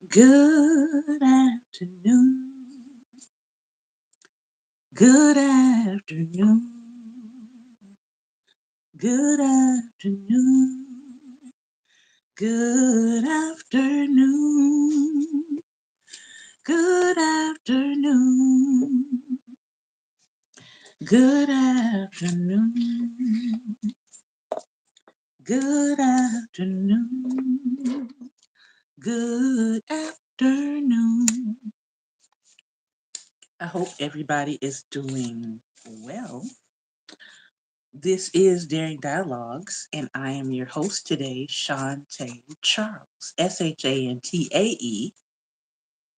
Good afternoon. Good afternoon. Good afternoon. Good afternoon. Good afternoon. Good afternoon. Good afternoon. Good afternoon. I hope everybody is doing well. This is Daring Dialogues, and I am your host today, Shantae Charles, Shantae,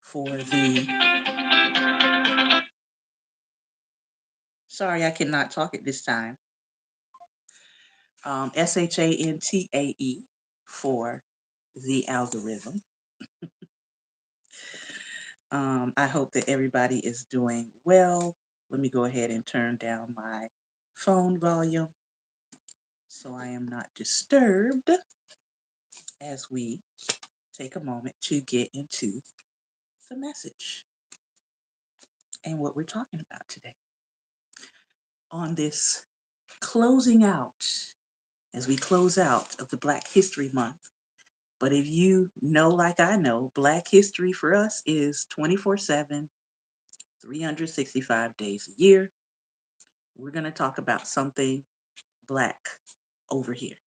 for the. Sorry, I cannot talk at this time. Shantae for the algorithm. I hope that everybody is doing well. Let me go ahead and turn down my phone volume so I am not disturbed as we take a moment to get into the message and what we're talking about today. On this closing out, as we close out of the Black History Month. But if you know, like I know, Black history for us is 24/7, 365 days a year. We're going to talk about something Black over here.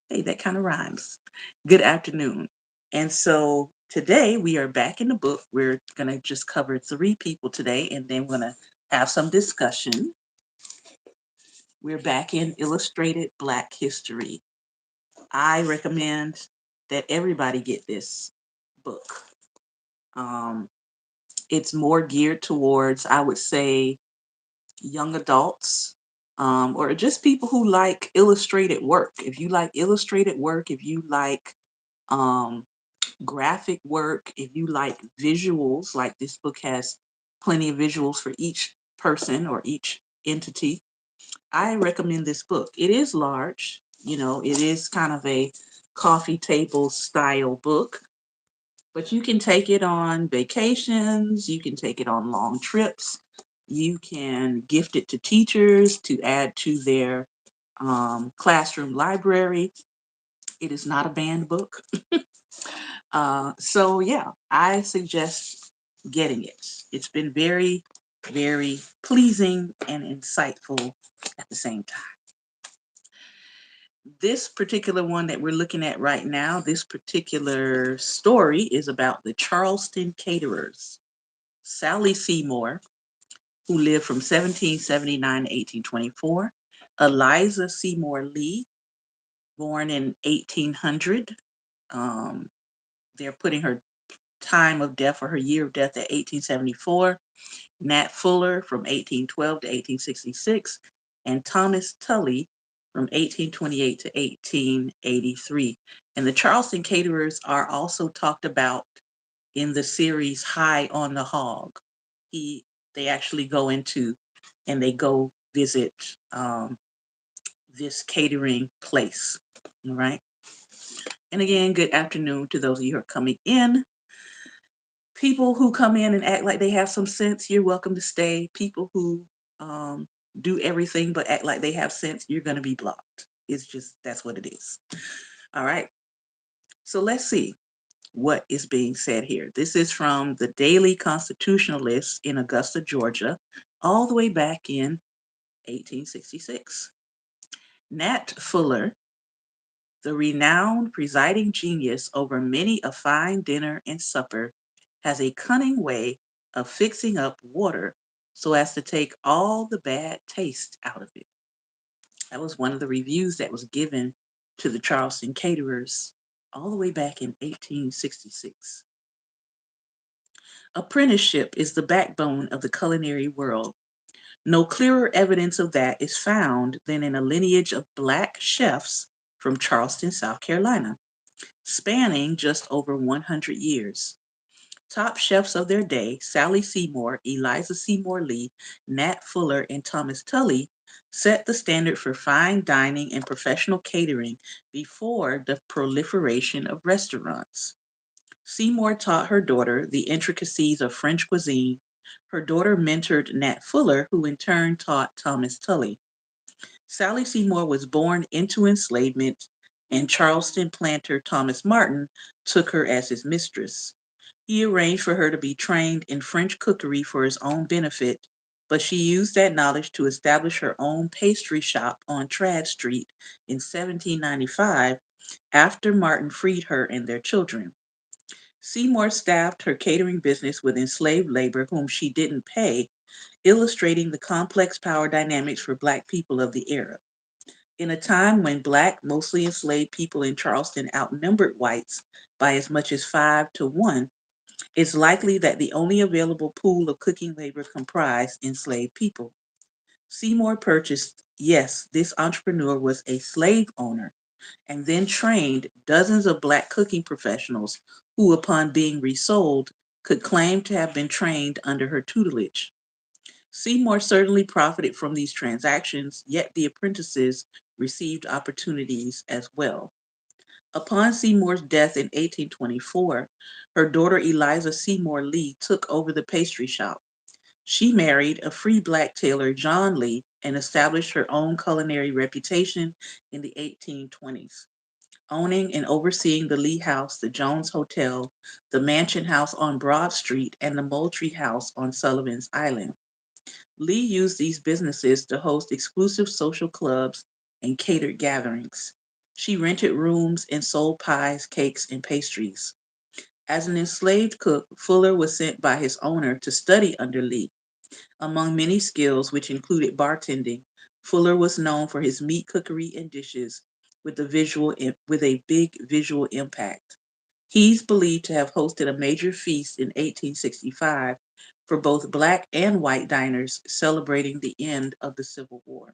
Hey, that kind of rhymes. Good afternoon. And so today we are back in the book. We're going to just cover 3 people today, and then we're going to have some discussion. We're back in Illustrated Black History. I recommend that everybody get this book. It's more geared towards, I would say, young adults, or just people who like illustrated work. If you like illustrated work, if you like graphic work, if you like visuals, like this book has plenty of visuals for each person or each entity, I recommend this book. It is large, it is kind of a coffee table style book, but you can take it on vacations, you can take it on long trips, you can gift it to teachers to add to their classroom library. It is not a banned book. So yeah, I suggest getting it. It's been very, very pleasing and insightful at the same time. This particular one that we're looking at right now, this particular story is about the Charleston Caterers. Sally Seymour, who lived from 1779 to 1824. Eliza Seymour Lee, born in 1800. They're putting her time of death or her year of death at 1874. Nat Fuller from 1812 to 1866. And Thomas Tully from 1828 to 1883. And the Charleston Caterers are also talked about in the series High on the Hog. They actually go into and they go visit this catering place. All right. And again, good afternoon to those of you who are coming in. People who come in and act like they have some sense, you're welcome to stay. People who do everything but act like they have sense, you're going to be blocked. It's just, that's what it is. All right. So let's see what is being said here. This is from the Daily Constitutionalist in Augusta, Georgia, all the way back in 1866. Nat Fuller, the renowned presiding genius over many a fine dinner and supper, has a cunning way of fixing up water so as to take all the bad taste out of it. That was one of the reviews that was given to the Charleston Caterers all the way back in 1866. Apprenticeship is the backbone of the culinary world. No clearer evidence of that is found than in a lineage of Black chefs from Charleston, South Carolina, spanning just over 100 years. Top chefs of their day, Sally Seymour, Eliza Seymour Lee, Nat Fuller, and Thomas Tully, set the standard for fine dining and professional catering before the proliferation of restaurants. Seymour taught her daughter the intricacies of French cuisine. Her daughter mentored Nat Fuller, who in turn taught Thomas Tully. Sally Seymour was born into enslavement, and Charleston planter Thomas Martin took her as his mistress. He arranged for her to be trained in French cookery for his own benefit, but she used that knowledge to establish her own pastry shop on Trad Street in 1795 after Martin freed her and their children. Seymour staffed her catering business with enslaved labor whom she didn't pay, illustrating the complex power dynamics for Black people of the era. In a time when Black, mostly enslaved people in Charleston outnumbered whites by as much as 5 to 1, it's likely that the only available pool of cooking labor comprised enslaved people. Seymour purchased, yes, this entrepreneur was a slave owner, and then trained dozens of Black cooking professionals who, upon being resold, could claim to have been trained under her tutelage. Seymour certainly profited from these transactions, yet the apprentices received opportunities as well. Upon Seymour's death in 1824, her daughter Eliza Seymour Lee took over the pastry shop. She married a free Black tailor, John Lee, and established her own culinary reputation in the 1820s, owning and overseeing the Lee House, the Jones Hotel, the Mansion House on Broad Street, and the Moultrie House on Sullivan's Island. Lee used these businesses to host exclusive social clubs and catered gatherings. She rented rooms and sold pies, cakes, and pastries. As an enslaved cook, Fuller was sent by his owner to study under Lee. Among many skills, which included bartending, Fuller was known for his meat cookery and dishes with a big visual impact. He's believed to have hosted a major feast in 1865 for both Black and white diners celebrating the end of the Civil War.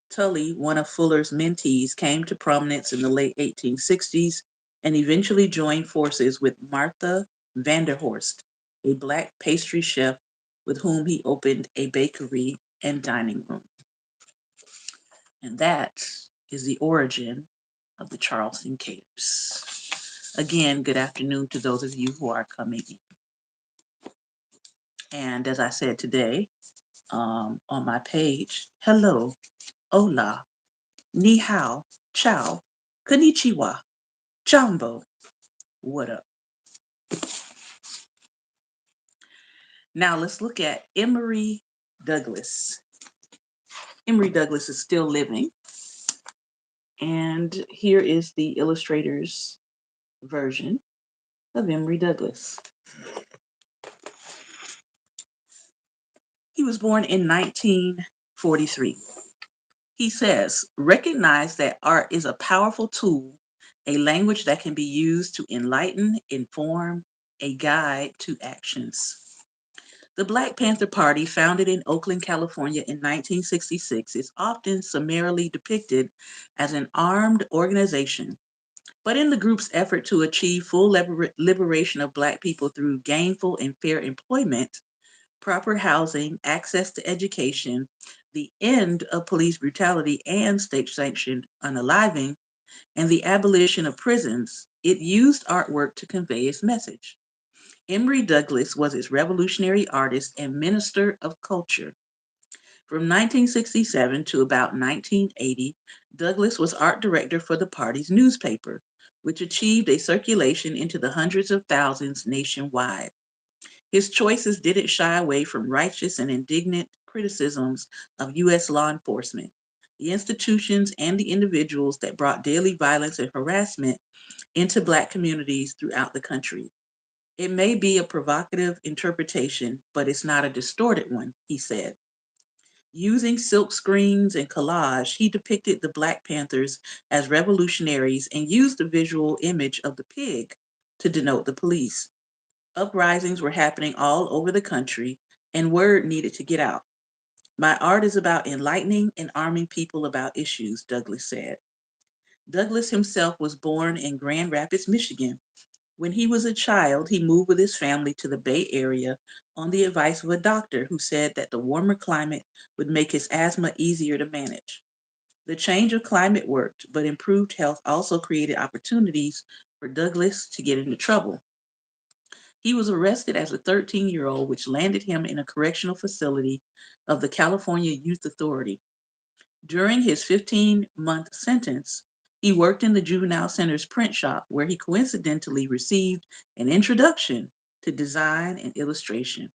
Tully, one of Fuller's mentees, came to prominence in the late 1860s and eventually joined forces with Martha Vanderhorst, a Black pastry chef with whom he opened a bakery and dining room. And that is the origin of the Charleston Caterers. Again, good afternoon to those of you who are coming in. And as I said today on my page, hello, hola, ni hao, ciao, konnichiwa, jumbo, what up? Now let's look at Emory Douglas. Emory Douglas is still living. And here is the illustrator's version of Emory Douglas. He was born in 1943. He says, recognize that art is a powerful tool, a language that can be used to enlighten, inform, a guide to actions. The Black Panther Party, founded in Oakland, California in 1966, is often summarily depicted as an armed organization. But in the group's effort to achieve full liberation of Black people through gainful and fair employment, proper housing, access to education, the end of police brutality and state-sanctioned unaliving, and the abolition of prisons, it used artwork to convey its message. Emory Douglas was its revolutionary artist and minister of culture. From 1967 to about 1980, Douglas was art director for the party's newspaper, which achieved a circulation into the hundreds of thousands nationwide. His choices didn't shy away from righteous and indignant criticisms of U.S. law enforcement, the institutions, and the individuals that brought daily violence and harassment into Black communities throughout the country. It may be a provocative interpretation, but it's not a distorted one, he said. Using silk screens and collage, he depicted the Black Panthers as revolutionaries and used the visual image of the pig to denote the police. Uprisings were happening all over the country, and word needed to get out. My art is about enlightening and arming people about issues, Douglas said. Douglas himself was born in Grand Rapids, Michigan. When he was a child, he moved with his family to the Bay Area on the advice of a doctor who said that the warmer climate would make his asthma easier to manage. The change of climate worked, but improved health also created opportunities for Douglas to get into trouble. He was arrested as a 13-year-old, which landed him in a correctional facility of the California Youth Authority. During his 15-month sentence, he worked in the juvenile center's print shop, where he coincidentally received an introduction to design and illustration.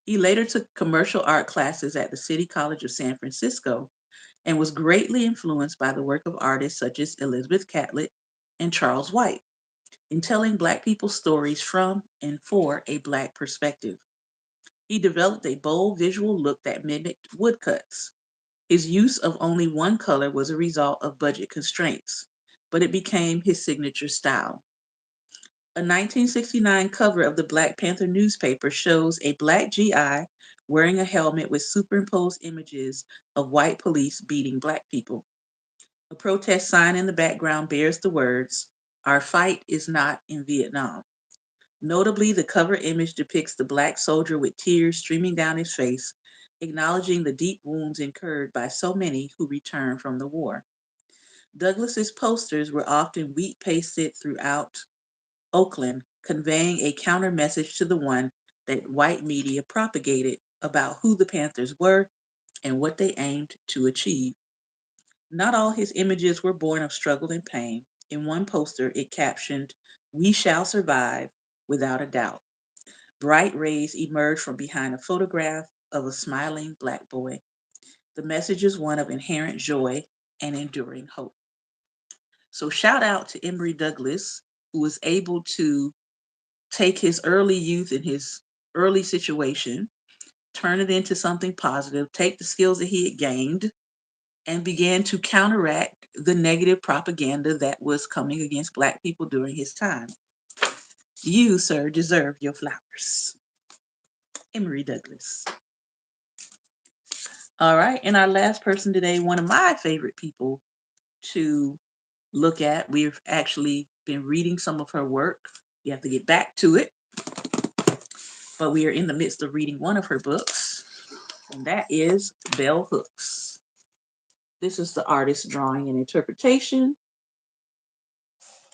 He later took commercial art classes at the City College of San Francisco and was greatly influenced by the work of artists such as Elizabeth Catlett and Charles White in telling Black people's stories from and for a Black perspective. He developed a bold visual look that mimicked woodcuts. His use of only one color was a result of budget constraints, but it became his signature style. A 1969 cover of the Black Panther newspaper shows a Black GI wearing a helmet with superimposed images of white police beating Black people. A protest sign in the background bears the words, "Our fight is not in Vietnam." Notably, the cover image depicts the Black soldier with tears streaming down his face, acknowledging the deep wounds incurred by so many who returned from the war. Douglas's posters were often wheat pasted throughout Oakland, conveying a counter message to the one that white media propagated about who the Panthers were and what they aimed to achieve. Not all his images were born of struggle and pain. In one poster, it captioned, "We shall survive without a doubt." Bright rays emerged from behind a photograph of a smiling Black boy. The message is one of inherent joy and enduring hope. So shout out to Emory Douglas, who was able to take his early youth and his early situation, turn it into something positive, take the skills that he had gained, and began to counteract the negative propaganda that was coming against Black people during his time. You, sir, deserve your flowers. Emory Douglas. All right, and our last person today, one of my favorite people to look at. We've actually been reading some of her work. You have to get back to it. But we are in the midst of reading one of her books, and that is Bell Hooks. This is the artist's drawing and interpretation.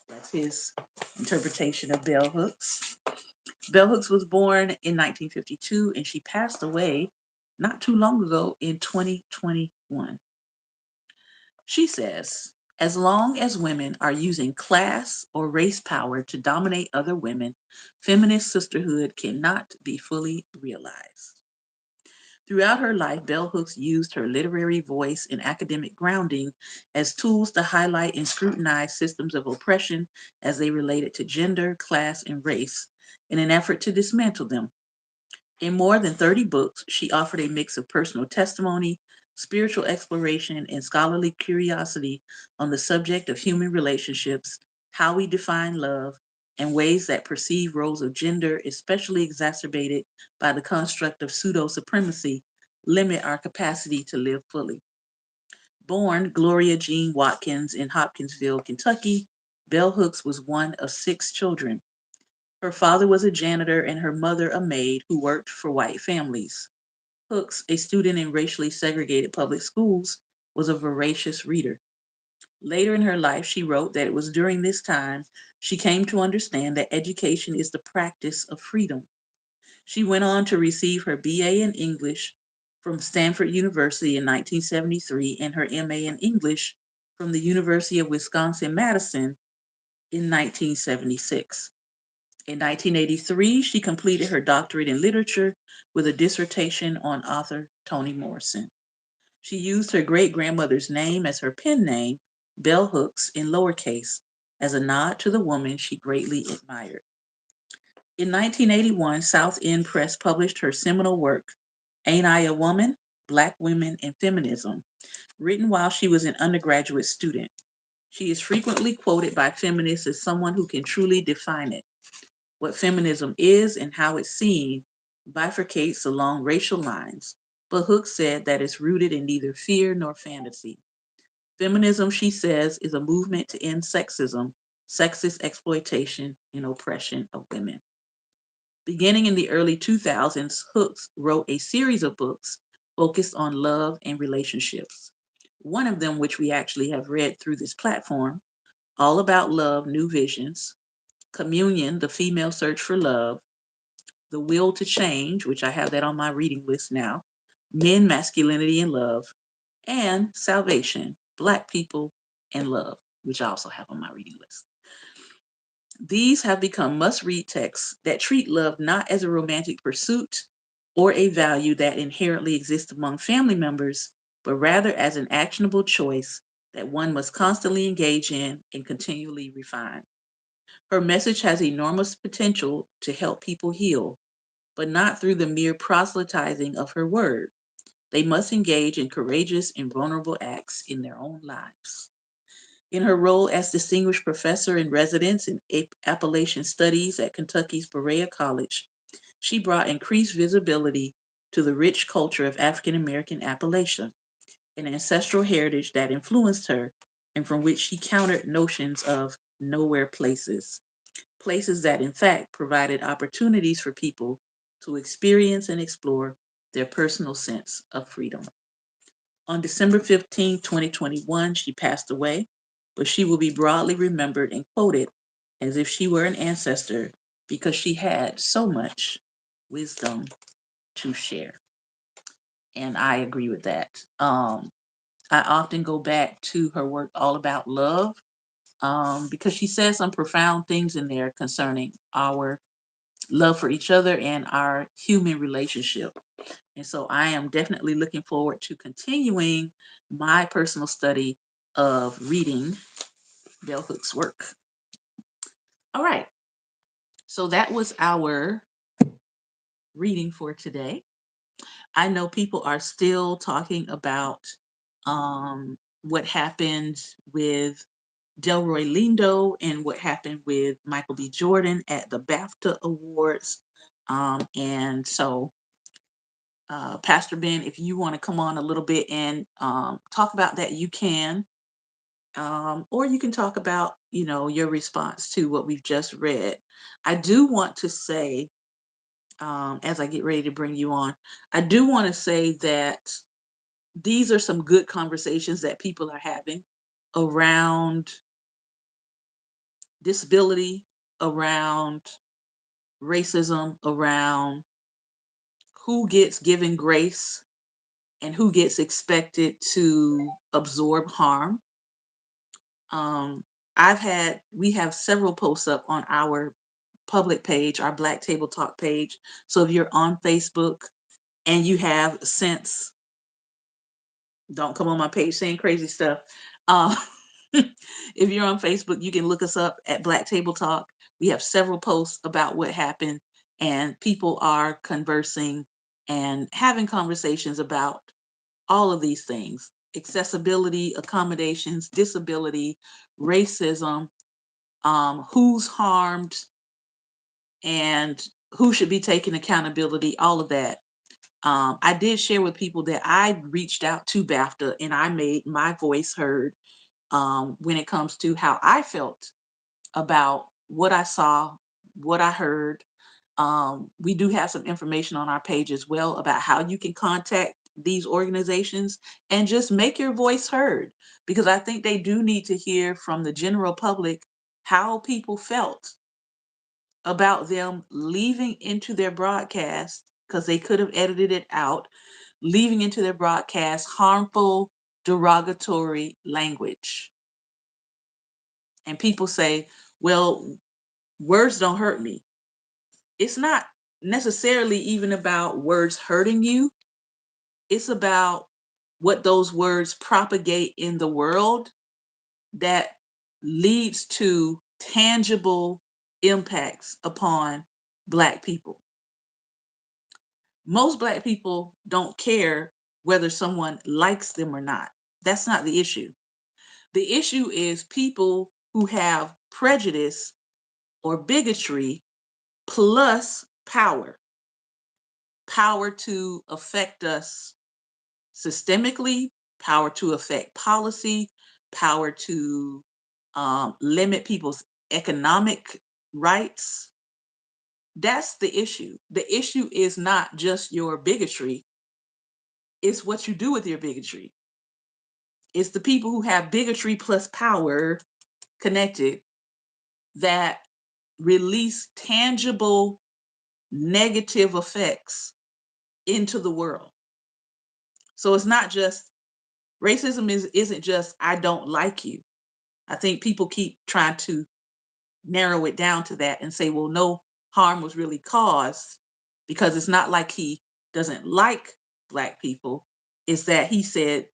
That's his interpretation of Bell Hooks. Bell Hooks was born in 1952, and she passed away not too long ago in 2021. She says, as long as women are using class or race power to dominate other women, feminist sisterhood cannot be fully realized. Throughout her life, Bell Hooks used her literary voice and academic grounding as tools to highlight and scrutinize systems of oppression as they related to gender, class, and race in an effort to dismantle them. In more than 30 books, she offered a mix of personal testimony, spiritual exploration, and scholarly curiosity on the subject of human relationships, how we define love, and ways that perceived roles of gender, especially exacerbated by the construct of pseudo-supremacy, limit our capacity to live fully. Born Gloria Jean Watkins in Hopkinsville, Kentucky, Bell Hooks was one of 6 children. Her father was a janitor and her mother a maid who worked for white families. Hooks, a student in racially segregated public schools, was a voracious reader. Later in her life, she wrote that it was during this time she came to understand that education is the practice of freedom. She went on to receive her BA in English from Stanford University in 1973 and her MA in English from the University of Wisconsin-Madison in 1976. In 1983, she completed her doctorate in literature with a dissertation on author Toni Morrison. She used her great-grandmother's name as her pen name, Bell Hooks, in lowercase, as a nod to the woman she greatly admired. In 1981, South End Press published her seminal work, Ain't I a Woman? Black Women and Feminism, written while she was an undergraduate student. She is frequently quoted by feminists as someone who can truly define it. What feminism is and how it's seen bifurcates along racial lines, but Hook said that it's rooted in neither fear nor fantasy. Feminism, she says, is a movement to end sexism, sexist exploitation, and oppression of women. Beginning in the early 2000s, Hooks wrote a series of books focused on love and relationships. One of them, which we actually have read through this platform, All About Love, New Visions, Communion, The Female Search for Love, The Will to Change, which I have that on my reading list now, Men, Masculinity, and Love, and Salvation, Black People and Love, which I also have on my reading list. These have become must-read texts that treat love not as a romantic pursuit or a value that inherently exists among family members, but rather as an actionable choice that one must constantly engage in and continually refine. Her message has enormous potential to help people heal, but not through the mere proselytizing of her word. They must engage in courageous and vulnerable acts in their own lives. In her role as Distinguished Professor in Residence in Appalachian Studies at Kentucky's Berea College, she brought increased visibility to the rich culture of African American Appalachia, an ancestral heritage that influenced her and from which she countered notions of nowhere places, places that in fact provided opportunities for people to experience and explore their personal sense of freedom. On December 15, 2021, she passed away, but she will be broadly remembered and quoted as if she were an ancestor because she had so much wisdom to share. And I agree with that. I often go back to her work, All About Love, because she says some profound things in there concerning our love for each other and our human relationship. And so I am definitely looking forward to continuing my personal study of reading Bell Hook's work. All right. So that was our reading for today. I know people are still talking about what happened with Delroy Lindo and what happened with Michael B. Jordan at the BAFTA Awards. And so Pastor Ben, if you want to come on a little bit and talk about that, you can. Or you can talk about, your response to what we've just read. I do want to say, as I get ready to bring you on, I do want to say that these are some good conversations that people are having around disability, around racism, around who gets given grace and who gets expected to absorb harm. We have several posts up on our public page, our Black Table Talk page. So if you're on Facebook and you have sense, don't come on my page saying crazy stuff. Uh, if you're on Facebook, you can look us up at Black Table Talk. We have several posts about what happened, and people are conversing and having conversations about all of these things: accessibility, accommodations, disability, racism, who's harmed, and who should be taking accountability, all of that. I did share with people that I reached out to BAFTA and I made my voice heard when it comes to how I felt about what I saw, what I heard. We do have some information on our page as well about how you can contact these organizations and just make your voice heard, because I think they do need to hear from the general public how people felt about them leaving into their broadcast, because they could have edited it out, leaving into their broadcast harmful, derogatory language. And people say, well, words don't hurt me. It's not necessarily even about words hurting you. It's about what those words propagate in the world that leads to tangible impacts upon Black people. Most Black people don't care whether someone likes them or not. That's not the issue. The issue is people who have prejudice or bigotry plus power to affect us systemically, power to affect policy, power to limit people's economic rights. That's the issue. The issue is not just your bigotry, it's what you do with your bigotry. It's the people who have bigotry plus power connected that release tangible negative effects into the world. So it's not just racism isn't just I don't like you. I think people keep trying to narrow it down to that and say, well, no harm was really caused because it's not like he doesn't like Black people. It's that he said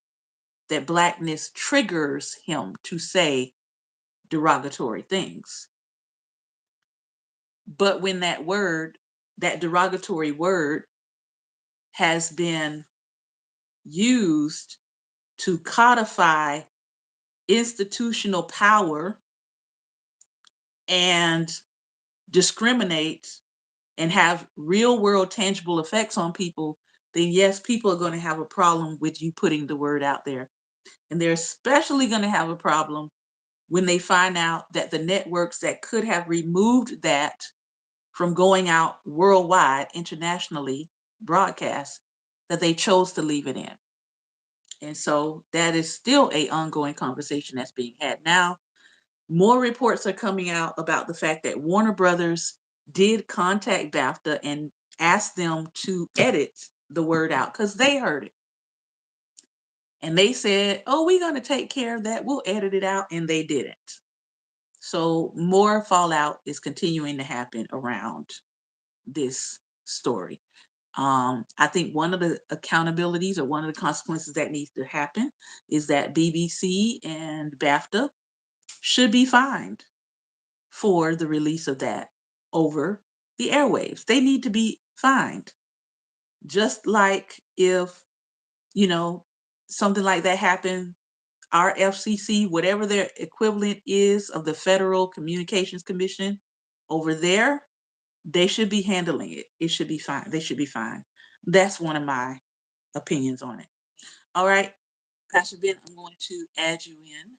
that Blackness triggers him to say derogatory things. But when that derogatory word, has been used to codify institutional power and discriminate and have real world tangible effects on people, then yes, people are going to have a problem with you putting the word out there. And they're especially going to have a problem when they find out that the networks that could have removed that from going out worldwide, internationally broadcast, that they chose to leave it in. And so that is still a ongoing conversation that's being had now. More reports are coming out about the fact that Warner Brothers did contact BAFTA and asked them to edit the word out because they heard it. And they said, oh, we're going to take care of that. We'll edit it out. And they didn't. So more fallout is continuing to happen around this story. I think one of the accountabilities or one of the consequences that needs to happen is that BBC and BAFTA should be fined for the release of that over the airwaves. They need to be fined. Just like if, you know, something like that happened, our FCC, whatever their equivalent is of the Federal Communications Commission over there, they should be handling it. It should be fine. They should be fine. That's one of my opinions on it. All right, Pastor Ben, I'm going to add you in.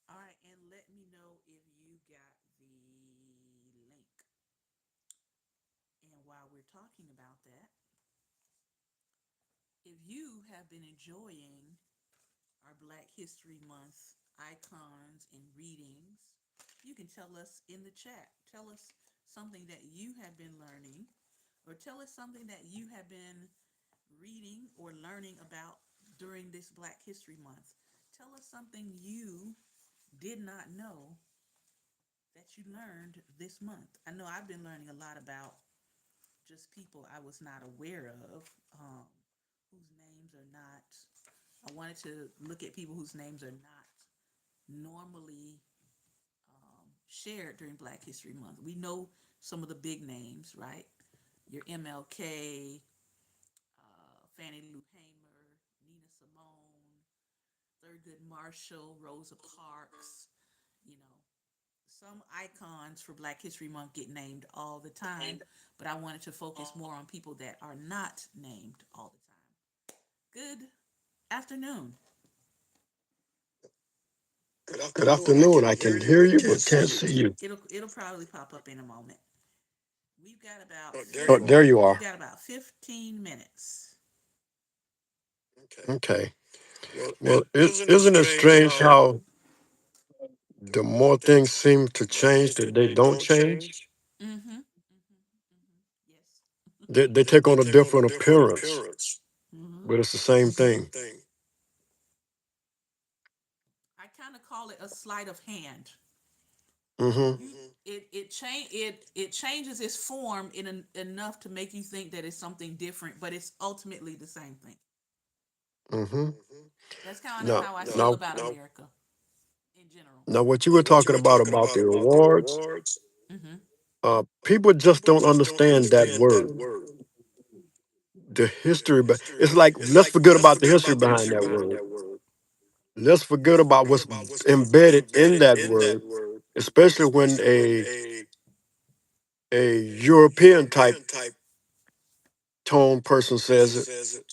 All right, and let me know if you got the link. And while we're talking about that, if you have been enjoying our Black History Month icons and readings, you can tell us in the chat. Tell us something that you have been learning, or tell us something that you have been reading or learning about during this Black History Month. Tell us something you did not know that you learned this month. I know I've been learning a lot about just people I was not aware of, whose names are not, I wanted to look at people whose names are not normally shared during Black History Month. We know some of the big names, right? Your MLK, Fannie Lou Hamer, Nina Simone, Thurgood Marshall, Rosa Parks, you know, some icons for Black History Month get named all the time, but I wanted to focus more on people that are not named all the time. Good afternoon. Good afternoon. I can hear you, but can't see you. It'll probably pop up in a moment. We've got about Oh, there you we've are. got about 15 minutes. Okay. Well, isn't it strange how the more things seem to change, that they don't change? Mm-hmm. Mm-hmm. Yes. They take on a different appearance, Mm-hmm. but it's the same thing. I kind of call it a sleight of hand. Mm-hmm. It changes its form enough to make you think that it's something different, but it's ultimately the same thing. Mm-hmm. That's kind of Now, how I feel now, about America in general. now, what you were talking about the awards, Mm-hmm. people just don't understand that word, the history. But it's like let's forget about the history behind that word. let's forget about what's embedded in that word, especially when a European type tone person says it.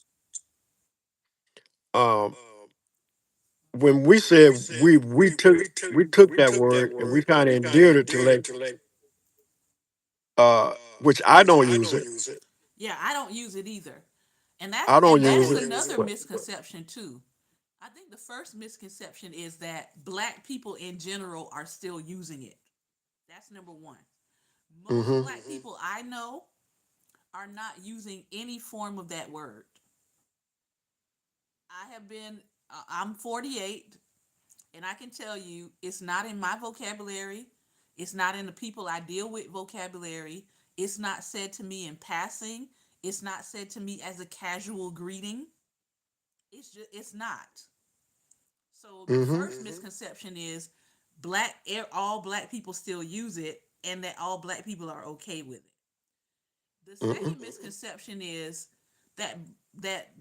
Um, when we said we took that word and we kind of endeared it to like, which I don't use it. Yeah, I don't use it either. And I don't use that's it. another But, misconception too. I think the first misconception is that black people in general are still using it. That's number one. Most mm-hmm, black people I know are not using any form of that word. I'm 48, and I can tell you it's not in my vocabulary. It's not in the people I deal with vocabulary. It's not said to me in passing. It's not said to me as a casual greeting. It's not. So the mm-hmm, 1st misconception is all black people still use it and that all black people are okay with it. The mm-hmm, second misconception is that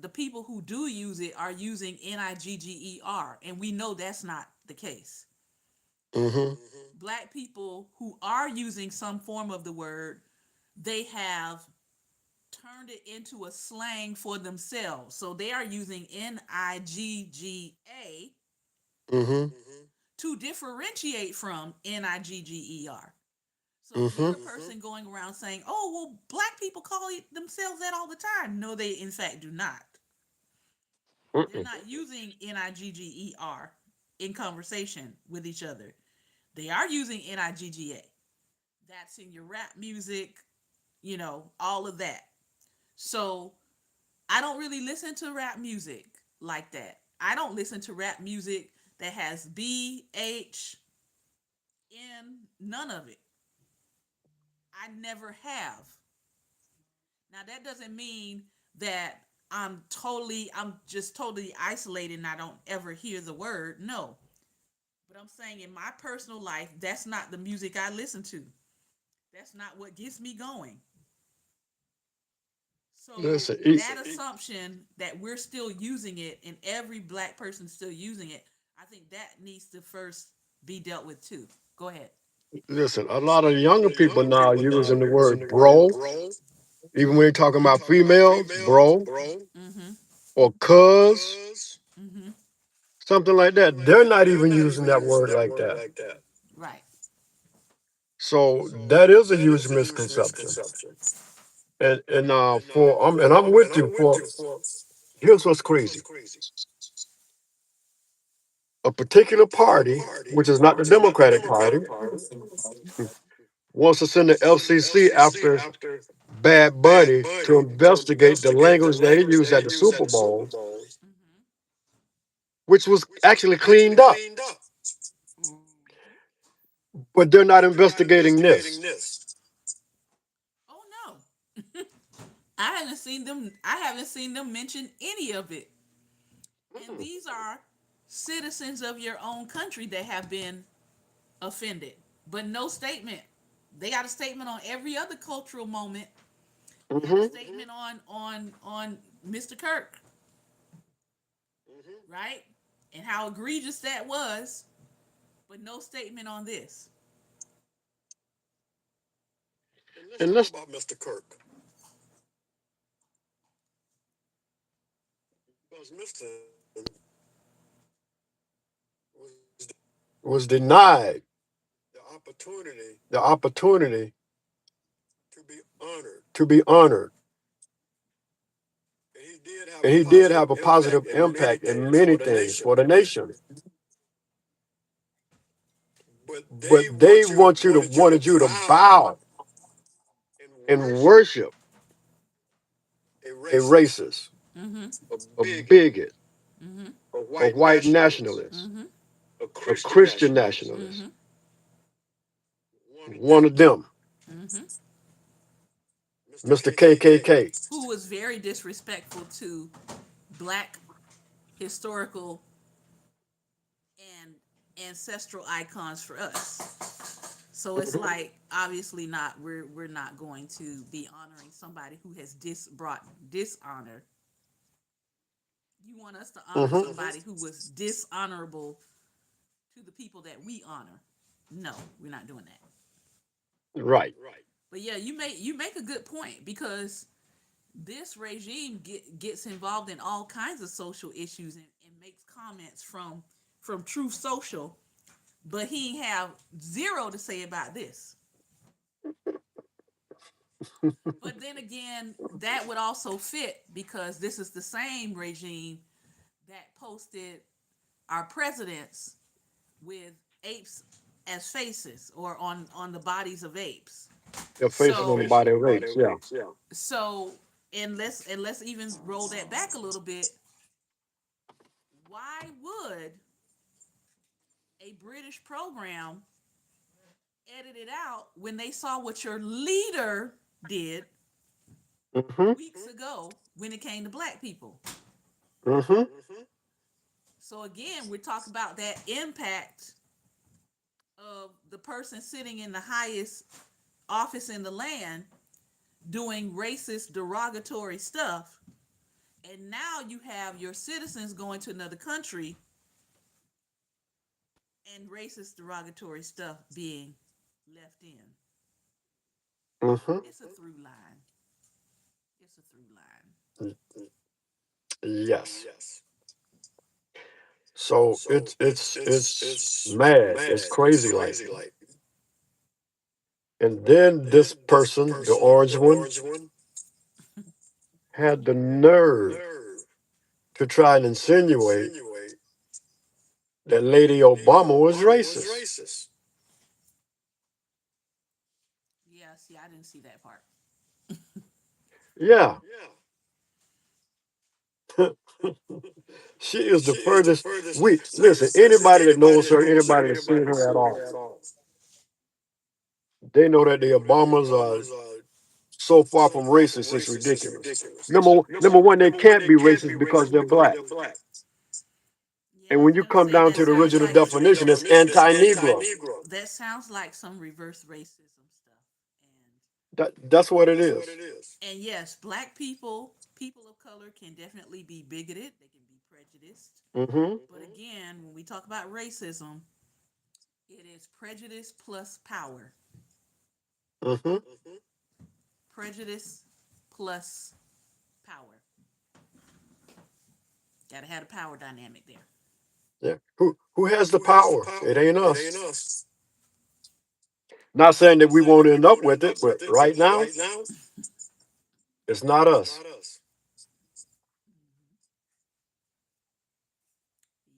the people who do use it are using nigger, and we know that's not the case. mm-hmm, Black people who are using some form of the word, they have turned it into a slang for themselves. So they are using nigga mm-hmm, to differentiate from nigger. So if you're mm-hmm, a person going around saying, "Oh, well, black people call themselves that all the time," no, they in fact do not. They're mm-mm, not using nigger in conversation with each other. They are using nigga. That's in your rap music, all of that. So I don't really listen to rap music like that. I don't listen to rap music that has BH in none of it. I never have. Now that doesn't mean that I'm just totally isolated and I don't ever hear the word. No. But I'm saying in my personal life, that's not the music I listen to. That's not what gets me going. So listen, that assumption that we're still using it and every black person still using it, I think that needs to first be dealt with too. Go ahead. listen, a lot of younger people now are using the word bro, even when you're talking about females, bro, Mm-hmm. or cuz, Mm-hmm. something like that. They're not even using that word like that. Right. So that is a huge misconception. And I'm with you for here's what's crazy. A particular party, which is not the Democratic Party, wants to send the FCC after Bad Bunny to investigate the language that he used at the Super Bowl, Mm-hmm. which was actually cleaned up. But they're not investigating this. Oh no. I haven't seen them mention any of it. And Mm. these are citizens of your own country that have been offended. But no statement. They got a statement on every other cultural moment. They have a Hmm. statement on Mr. Kirk, right? And how egregious that was, but no statement on this. And let's was denied the opportunity to be honored. And he did have a positive impact in many things for the nation. But they wanted you to bow and worship a racist, Mm-hmm. a bigot, Mm-hmm. a white nationalist, Mm-hmm. a Christian nationalist, Mm-hmm. one of them, Mm-hmm. Mr. KKK. Who was very disrespectful to black historical and ancestral icons for us. So it's Mhm. like obviously not we're not going to be honoring somebody who has brought dishonor You want us to honor Mm-hmm. somebody who was dishonorable to the people that we honor. No, we're not doing that. Right. But yeah, you make a good point because this regime gets involved in all kinds of social issues and makes comments from Truth Social, but he ain't have zero to say about this. But then again, that would also fit because this is the same regime that posted our presidents with apes as faces or on the bodies of apes. Your faces on So the body of rapes. Yeah. so and let's even roll that back a little bit. Why would a British program edit it out when they saw what your leader did Mm-hmm. weeks ago when it came to black people? Mm-hmm. So again, we're talking about that impact of the person sitting in the highest office in the land doing racist, derogatory stuff. And now you have your citizens going to another country and racist, derogatory stuff being left in. Mm-hmm. It's a through line. It's a through line. Yes. So it's mad. It's crazy like. And then this person, the orange one, had the nerve to try and insinuate that Lady Obama was racist. Yeah, see, I didn't see that part. Yeah. She is the furthest. We listen. Anybody that knows her, anybody that's seen her at all, they know that the Obamas are so far from racist. It's ridiculous. Number one, they can't be racist because they're black. Yeah, And I when was you gonna come say down that to the sounds original like definition, it's anti-Negro. that sounds like some reverse racism stuff. That's what it is. And yes, black people, people of color can definitely be bigoted. They can be prejudiced. Mm-hmm. But again, when we talk about racism, it is prejudice plus power. Mm-hmm. Prejudice plus power. Got to have a power dynamic there. Yeah. Who has the power? It ain't us. Not saying that we won't end up with it, but right now, it's not us.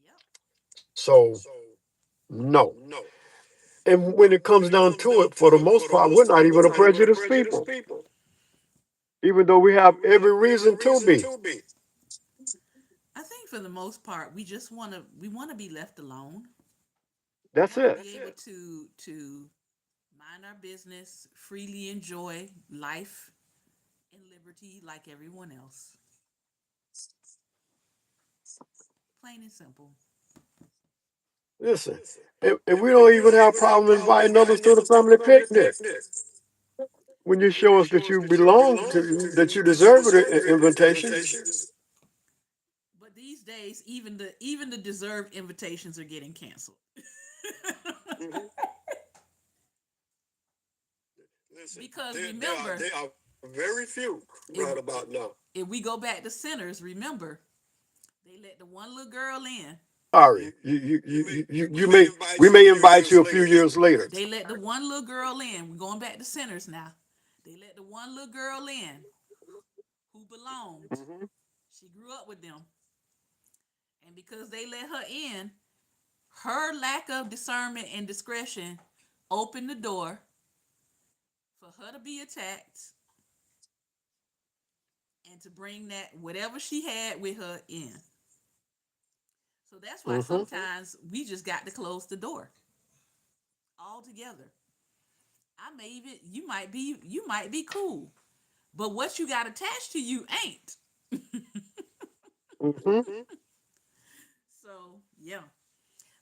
Yep. So no. And when it comes down to it, for the most part, we're not even a prejudiced people, even though we have every reason to be. I think for the most part, we want to be left alone. We That's want to it. be able to mind our business, freely enjoy life and liberty like everyone else. Plain and simple. Listen, and we don't even have a problem inviting others to the family picnic. When you show us that you belong to, that you deserve an invitation. But these days, even the deserved invitations are getting canceled. Because remember, They are very few if right about now. if we go back to centers, remember they let the one little girl in. Sorry, you may we may invite you a few years later. They let the one little girl in. We're going back to centers now. They let the one little girl in who belonged. She grew up with them. And because they let her in, her lack of discernment and discretion opened the door for her to be attacked and to bring that whatever she had with her in. So that's why Mm-hmm. sometimes we just got to close the door altogether. I may even you might be cool, but what you got attached to you ain't. Mm-hmm. So yeah.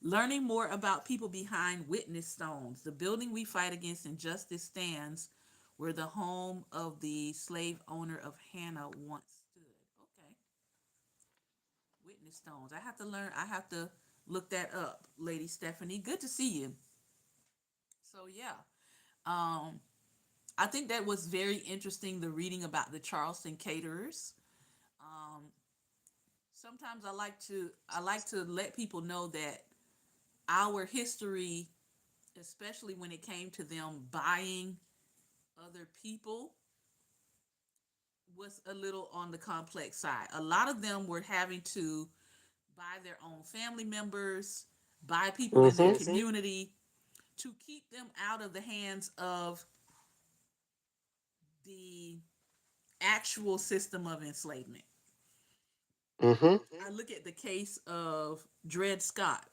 Learning more about people behind witness stones. The building we fight against injustice stands where the home of the slave owner of Hannah once stood. Okay. Kidney stones. I have to learn. I have to look that up, Lady Stephanie. Good to see you. So yeah, um, I think that was very interesting. The reading about the Charleston Caterers. Um, Sometimes I like to let people know that our history, especially when it came to them buying other people, was a little on the complex side. A lot of them were having to buy their own family members, buy people in their Mm-hmm. community to keep them out of the hands of the actual system of enslavement. Mm-hmm. I look at the case of Dred Scott.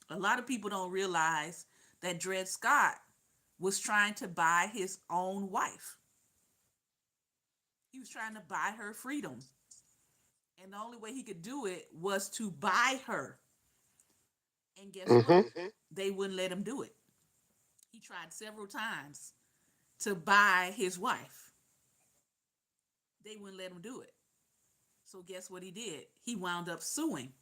A lot of people don't realize that Dred Scott was trying to buy his own wife. He was trying to buy her freedom. And the only way he could do it was to buy her. And guess Mm-hmm. what? They wouldn't let him do it. He tried several times to buy his wife. They wouldn't let him do it. So guess what he did? He wound up suing.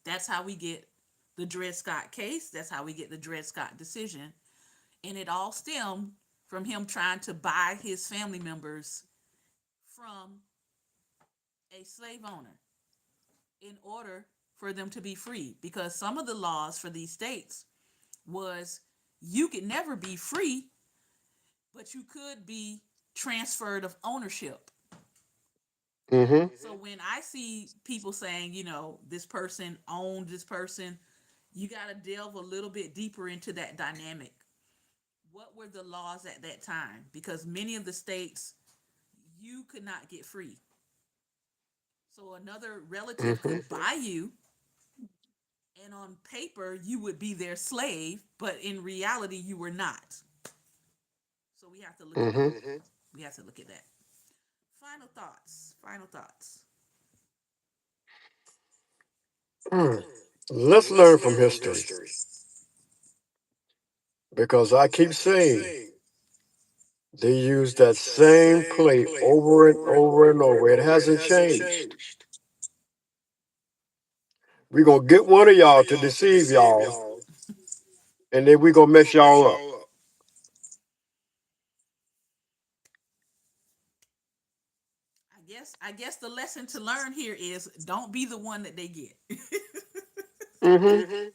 That's how we get the Dred Scott case. That's how we get the Dred Scott decision. And it all stemmed from him trying to buy his family members from a slave owner in order for them to be free. Because some of the laws for these states was you could never be free, but you could be transferred of ownership. Mm-hmm. So when I see people saying, this person owned this person, you got to delve a little bit deeper into that dynamic. What were the laws at that time? Because many of the states, you could not get free. So another relative Mm-hmm. could buy you, and on paper, you would be their slave, but in reality, you were not. So we have to look at Mm-hmm. that. We have to look at that. Final thoughts. Final thoughts. Mm. Let's learn from history because I keep saying they use that same play over and over and over. It hasn't changed. We're going to get one of y'all to deceive y'all, and then we're going to mess y'all up. I guess the lesson to learn here is don't be the one that they get. Mm-hmm.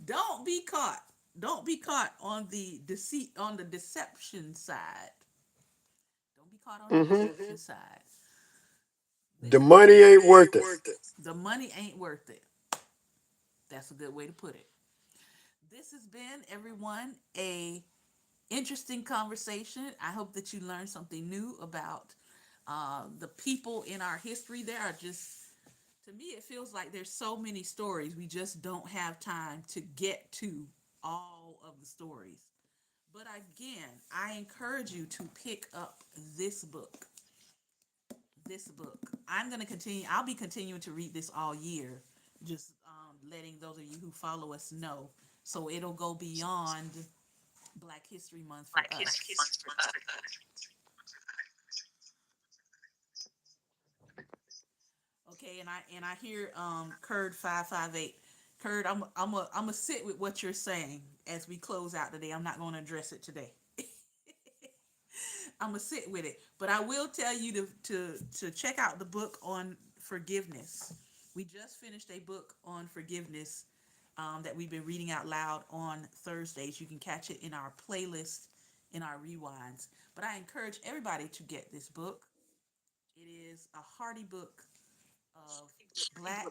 Don't be caught. Don't be caught on the deceit on the deception side. Don't be caught on the Mm-hmm. deception side. The This has money ain't worth it. The money ain't worth it. That's a good way to put it. This has been, everyone, a interesting conversation. I hope that you learned something new about the people in our history. There are just, to me, it feels like there's so many stories. We just don't have time to get to all of the stories. But again, I encourage you to pick up this book. This book. I'm going to continue. I'll be continuing to read this all year. Just letting those of you who follow us know. So it'll go beyond Black History Month for us. Okay, and I hear Curd 558. Curd, I'm a sit with what you're saying as we close out today. I'm not going to address it today. I'm gonna sit with it, but I will tell you to check out the book on forgiveness. We just finished a book on forgiveness that we've been reading out loud on Thursdays. You can catch it in our playlist in our rewinds. But I encourage everybody to get this book. It is a hearty book of Black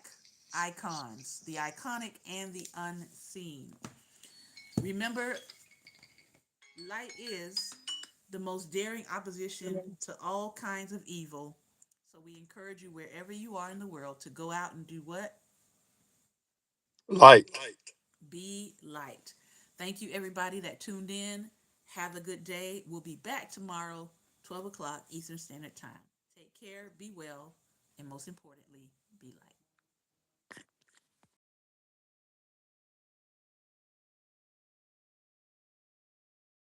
icons, the iconic and the unseen. Remember, light is the most daring opposition to all kinds of evil. So we encourage you, wherever you are in the world, to go out and do what? Light. Be light. Thank you, everybody that tuned in. Have a good day. We'll be back tomorrow, 12 o'clock Eastern Standard Time. Take care, be well, and most importantly, be light.